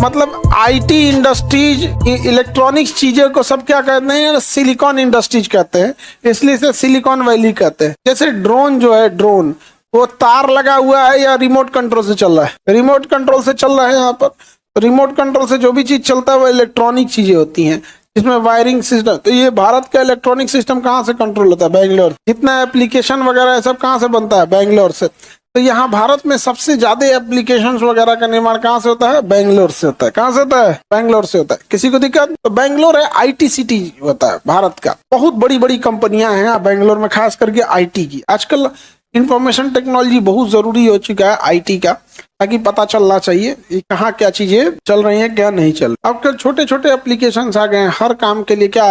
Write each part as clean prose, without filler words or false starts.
मतलब IT industries, electronics चीजें को सब क्या कहते हैं, सिलिकॉन इंडस्ट्रीज कहते हैं, इसलिए इसे सिलिकॉन वैली कहते हैं। जैसे ड्रोन जो है, ड्रोन वो तार लगा हुआ है या रिमोट कंट्रोल से चल रहा है, रिमोट कंट्रोल से चल रहा है। यहाँ पर रिमोट कंट्रोल से जो भी चीज चलता है वो इलेक्ट्रॉनिक चीजें होती हैं, इसमें वायरिंग सिस्टम। तो ये भारत का इलेक्ट्रॉनिक सिस्टम कहाँ से कंट्रोल होता है? बैंगलोर। जितना एप्लीकेशन वगैरह है सब कहाँ से बनता है? बैंगलोर से। तो यहाँ भारत में सबसे ज्यादा एप्लीकेशंस वगैरह का निर्माण कहाँ से होता है? बैंगलोर से होता है। कहाँ से होता है? बैंगलोर से होता है। किसी को दिक्कत? तो बैंगलोर है आईटी सिटी होता है भारत का। बहुत बड़ी बड़ी कंपनियां हैं यहाँ बैंगलोर में, खास करके आईटी की। आजकल इंफॉर्मेशन टेक्नोलॉजी बहुत जरूरी हो चुका है आईटी का, ताकि पता चलना चाहिए कहाँ क्या चीजें चल रही हैं, क्या नहीं चल। अब क्या छोटे छोटे एप्लीकेशंस आ गए हैं हर काम के लिए। क्या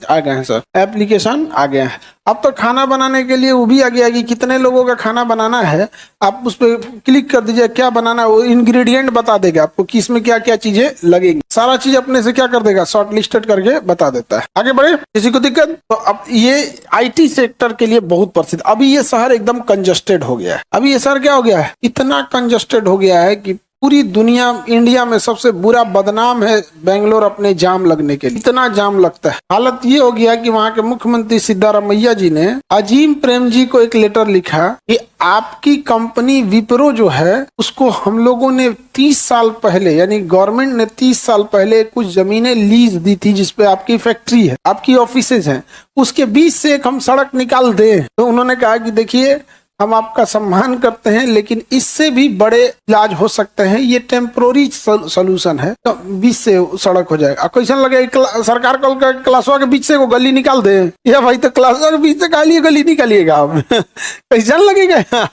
आ गए हैं सर? एप्लीकेशन आ गए हैं। अब तो खाना बनाने के लिए वो भी आ गया कि कितने लोगों का खाना बनाना है, आप उस पर क्लिक कर दीजिए, क्या बनाना है वो इंग्रेडिएंट बता देगा आपको कि इसमें क्या क्या चीजें लगेंगी। सारा चीज अपने से क्या कर देगा? शॉर्ट लिस्टेड करके बता देता है। आगे बढ़े, किसी को दिक्कत? तो अब ये आईटी सेक्टर के लिए बहुत प्रसिद्ध। अभी ये शहर एकदम कंजस्टेड हो गया है। अभी ये शहर क्या हो गया है? इतना कंजस्टेड हो गया है कि पूरी दुनिया, इंडिया में सबसे बुरा बदनाम है बेंगलोर अपने जाम लगने के लिए। इतना जाम लगता है। हालत ये हो गया कि वहाँ के मुख्यमंत्री सिद्धारमैया जी ने अजीम प्रेम जी को एक लेटर लिखा कि आपकी कंपनी विप्रो जो है उसको हम लोगों ने 30 साल पहले, यानी गवर्नमेंट ने 30 साल पहले कुछ जमीनें लीज दी थी जिसपे आपकी फैक्ट्री है, आपकी ऑफिसेज हैं, उसके बीच से एक हम सड़क निकाल दें। तो उन्होंने कहा कि देखिए हम आपका सम्मान करते हैं, लेकिन इससे भी बड़े इलाज हो सकते हैं, ये टेम्पोररी सोल्यूशन है। तो बीच से सड़क हो जाएगा। कैसा लगे सरकार को क्लासवा के बीच से वो गली निकाल दे? या भाई तो क्लासवा के बीच से गली निकालिएगा आप कैसा लगेगा?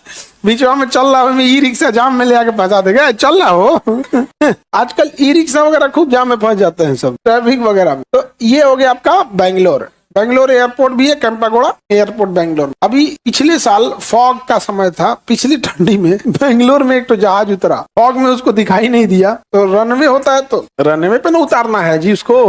बीचवा में चल रहा हो, ई रिक्शा जाम में ले आके फंसा देगा। चल रहा हो आजकल ई रिक्शा वगैरह खूब जाम में फंस जाते हैं सब, ट्रैफिक वगैरह में। तो ये हो गया आपका बैंगलोर। बैंगलोर एयरपोर्ट भी है, कैंपागोड़ा एयरपोर्ट बैंगलोर। अभी पिछले साल फॉग का समय था, पिछली ठंडी में बैंगलोर में एक तो जहाज उतरा, फॉग में उसको दिखाई नहीं दिया। तो रनवे होता है तो रनवे पे ना उतारना है जी, उसको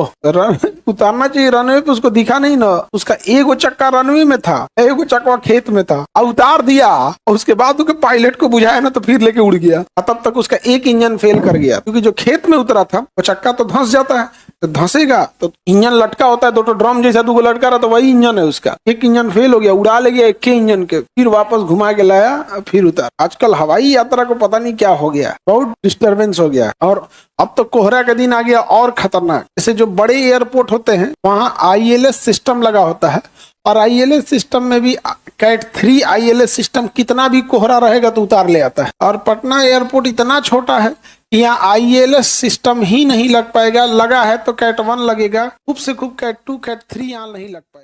उतारना चाहिए रनवे पे, उसको दिखा नहीं ना। उसका एगो चक्का रनवे में था, एगो चक्का खेत में था, और उतार दिया। और उसके बाद उसके पायलट को बुझाया ना तो फिर लेके उड़ गया। तब तक उसका एक इंजन फेल कर गया, क्योंकि जो खेत में उतरा था वो चक्का तो धंस जाता है, तो धंसेगा तो इंजन लटका होता है, दो ड्रम जैसा दूगो लटका रहा, तो वही इंजन है उसका। एक इंजन फेल हो गया, उड़ा ले गया एक के इंजन के, फिर वापस घुमा के लाया, फिर उतार। आजकल हवाई यात्रा को पता नहीं क्या हो गया, बहुत डिस्टरबेंस हो गया। और अब तो कोहरा का दिन आ गया और खतरनाक। जैसे जो बड़े एयरपोर्ट होते हैं वहाँ ILS सिस्टम लगा होता है, और ILS सिस्टम में भी कैट 3 ILS सिस्टम कितना भी कोहरा रहेगा तो उतार ले आता है। और पटना एयरपोर्ट इतना छोटा है कि यहाँ ILS सिस्टम ही नहीं लग पाएगा। लगा है तो कैट 1 लगेगा, खूब से खूब कैट 2 कैट 3 यहाँ नहीं लग पाएगा।